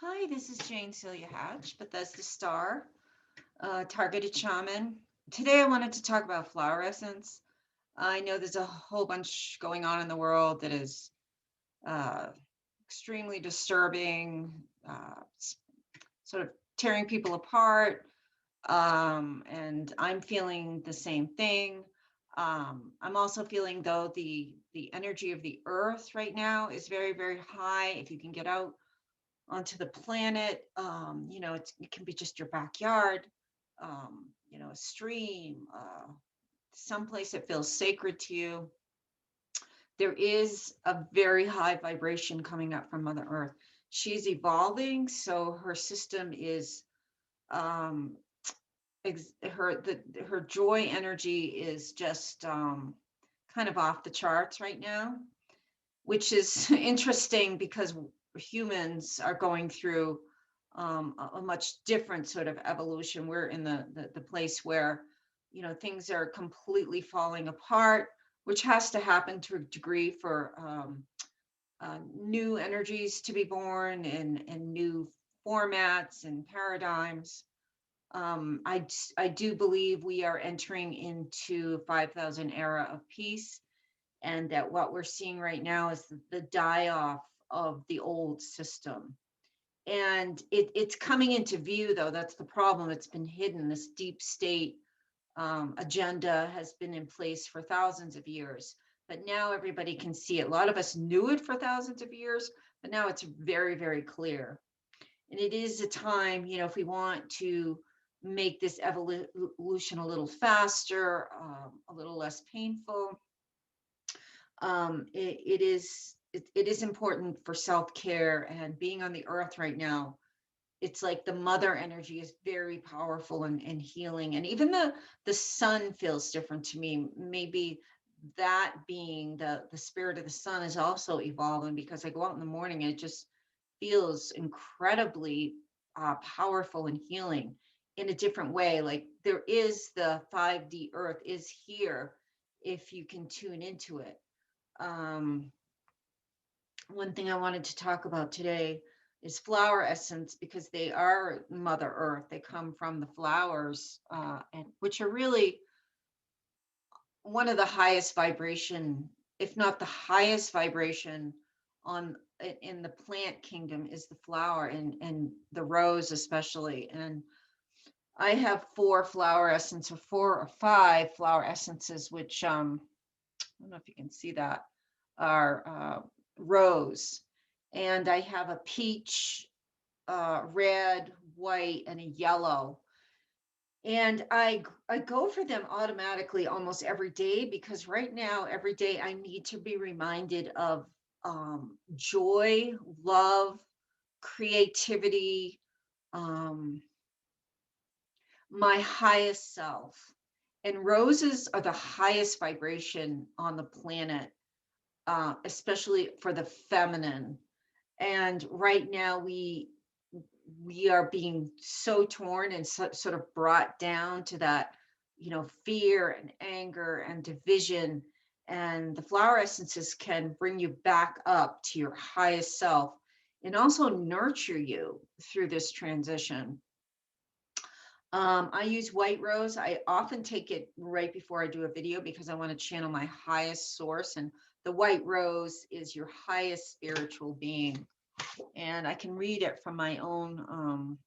Hi, this is Jane Celia Hatch, Bethesda Star, Targeted Shaman. Today I wanted to talk about flower essence. I know there's a whole bunch going on in the world that is uh, extremely disturbing, sort of tearing people apart, and I'm feeling the same thing. I'm also feeling though the energy of the earth right now is very, very high. If you can get out onto the planet. It can be just your backyard, a stream, someplace that feels sacred to you. There is a very high vibration coming up from Mother Earth. She's evolving, so her system is um, her joy energy is just kind of off the charts right now, which is interesting because humans are going through a much different sort of evolution. We're in the place where, things are completely falling apart, which has to happen to a degree for new energies to be born and new formats and paradigms. I do believe we are entering into 5,000 era of peace, and that what we're seeing right now is the die off of the old system. And it's coming into view, though. That's the problem. It's been hidden. This deep state agenda has been in place for thousands of years, but now everybody can see it. A lot of us knew it for thousands of years, but now it's very, very clear. And it is a time, if we want to make this evolution a little faster, a little less painful, it is important for self-care and being on the earth right now. It's like the mother energy is very powerful and healing, and even the sun feels different to me. Maybe that being the spirit of the sun is also evolving, because I go out in the morning and it just feels incredibly powerful and healing in a different way. Like there is the 5D earth is here if you can tune into it. um, One thing I wanted to talk about today is flower essence, because they are Mother Earth. They come from the flowers, and which are really one of the highest vibration, if not the highest vibration on in the plant kingdom, is the flower, and the rose especially. And I have four flower essence, or four or five flower essences, which I don't know if you can see that, are rose. And I have a peach, red, white, and a yellow. And I go for them automatically almost every day, because right now, every day, I need to be reminded of joy, love, creativity, um, my highest self. And roses are the highest vibration on the planet, especially for the feminine. And right now we are being so torn and sort of brought down to that, fear and anger and division. And the flower essences can bring you back up to your highest self and also nurture you through this transition. I use white rose. I often take it right before I do a video, because I want to channel my highest source. And the white rose is your highest spiritual being. And I can read it from my own.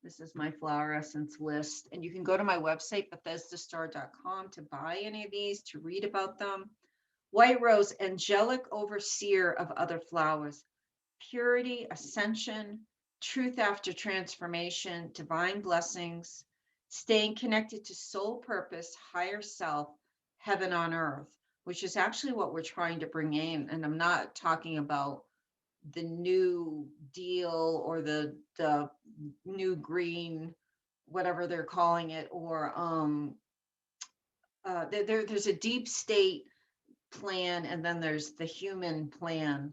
This is my flower essence list. And you can go to my website, BethesdaStar.com, to buy any of these, to read about them. White rose, angelic overseer of other flowers, purity, ascension, truth after transformation, divine blessings, staying connected to soul purpose, higher self, heaven on earth, which is actually what we're trying to bring in. And I'm not talking about the new deal or the new green, whatever they're calling it, or there's a deep state plan, and then there's the human plan,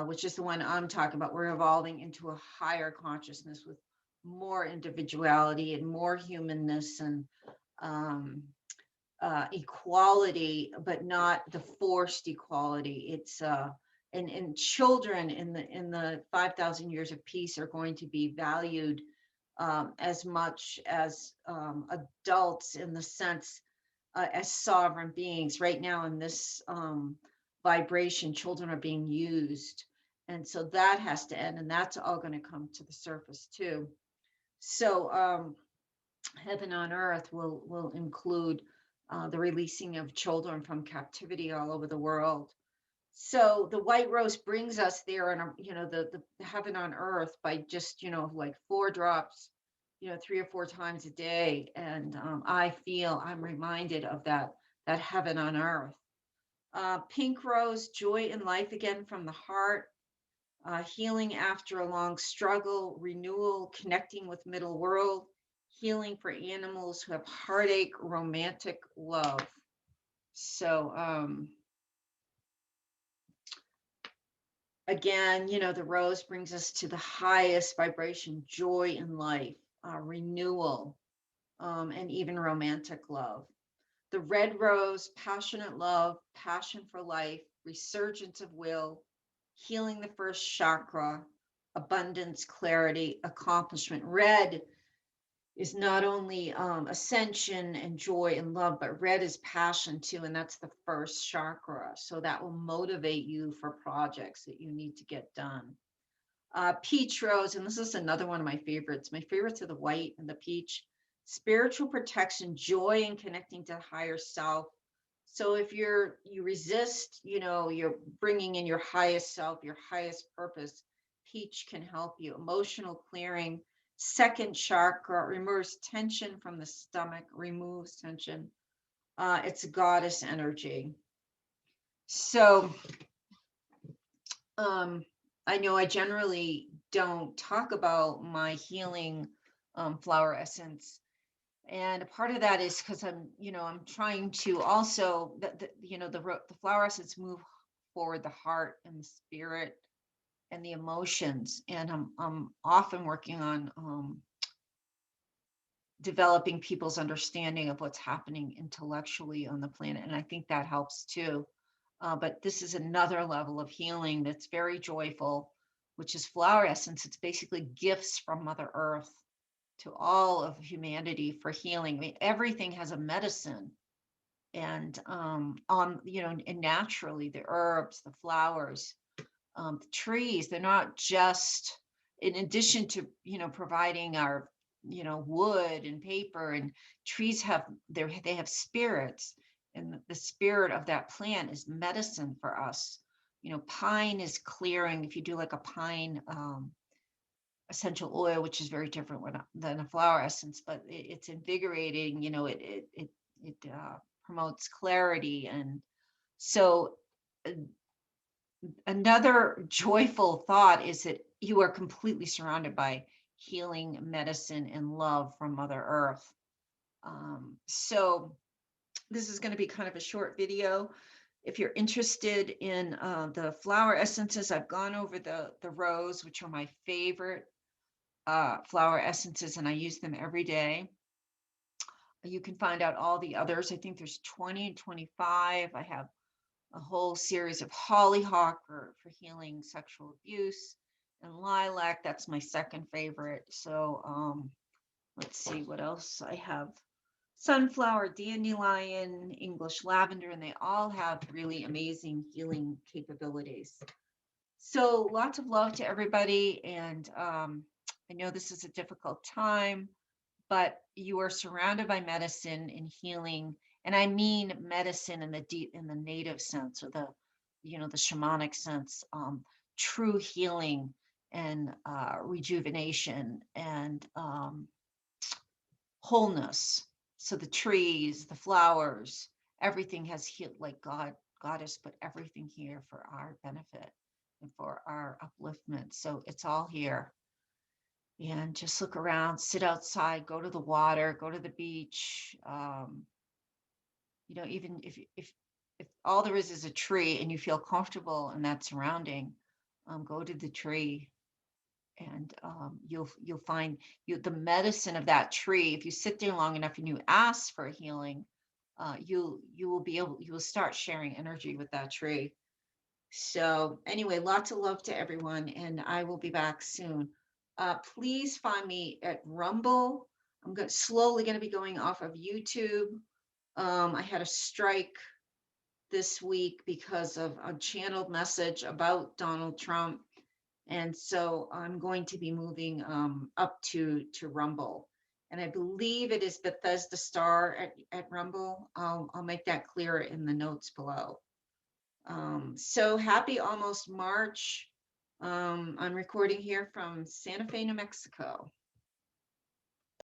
which is the one I'm talking about. We're evolving into a higher consciousness with more individuality and more humanness, and um, equality, but not the forced equality. and children in the 5,000 years of peace are going to be valued as much as adults, in the sense as sovereign beings. Right now in this vibration, children are being used. And so that has to end, and that's all going to come to the surface too. So heaven on earth will include the releasing of children from captivity all over the world. So the white rose brings us there, and the heaven on earth, by just like 4 drops, 3 or 4 times a day, and I'm reminded of that heaven on earth. Pink rose, joy in life again from the heart, healing after a long struggle, renewal, connecting with middle world, healing for animals who have heartache, romantic love. So again, the rose brings us to the highest vibration, joy in life, renewal, and even romantic love. The red rose, passionate love, passion for life, resurgence of will, healing the first chakra, abundance, clarity, accomplishment. Red is not only ascension and joy and love, but red is passion too, and that's the first chakra. So that will motivate you for projects that you need to get done. Peach rose, and this is another one of my favorites. My favorites are the white and the peach. Spiritual protection, joy, and connecting to higher self. So if you resist, you're bringing in your highest self, your highest purpose, peach can help you. Emotional clearing, second chakra, removes tension from the stomach, removes tension. It's goddess energy. So I know I generally don't talk about my healing flower essence. And a part of that is because I'm trying to also, the flower essence move forward the heart and the spirit and the emotions. And I'm often working on developing people's understanding of what's happening intellectually on the planet. And I think that helps too. But this is another level of healing that's very joyful, which is flower essence. It's basically gifts from Mother Earth to all of humanity for healing. I mean, everything has a medicine, and and naturally, the herbs, the flowers, the trees, they're not just, in addition to providing our wood and paper, and trees they have spirits, and the spirit of that plant is medicine for us. Pine is clearing. If you do like a pine essential oil, which is very different than a flower essence, but it's invigorating. It promotes clarity. And so another joyful thought is that you are completely surrounded by healing medicine and love from Mother Earth. So this is going to be kind of a short video. If you're interested in the flower essences, I've gone over the rose, which are my favorite flower essences, and I use them every day. You can find out all the others. I think there's 20 and 25. I have a whole series of hollyhock for healing sexual abuse, and lilac, that's my second favorite. So let's see what else I have. Sunflower, dandelion, English lavender, and they all have really amazing healing capabilities. So lots of love to everybody. And I know this is a difficult time, but you are surrounded by medicine and healing. And I mean medicine in the native sense, or the shamanic sense, true healing and rejuvenation and wholeness. So the trees, the flowers, everything has healed, like Goddess put everything here for our benefit and for our upliftment. So it's all here. And just look around, sit outside, go to the water, go to the beach. Even if all there is a tree and you feel comfortable in that surrounding, go to the tree, and you'll find the medicine of that tree. If you sit there long enough and you ask for healing, you will start sharing energy with that tree. So anyway, lots of love to everyone, and I will be back soon. Please find me at Rumble. Slowly going to be going off of YouTube. I had a strike this week because of a channeled message about Donald Trump. And so I'm going to be moving up to Rumble. And I believe it is Bethesda Star at Rumble. I'll make that clear in the notes below. So happy almost March. I'm recording here from Santa Fe, New Mexico.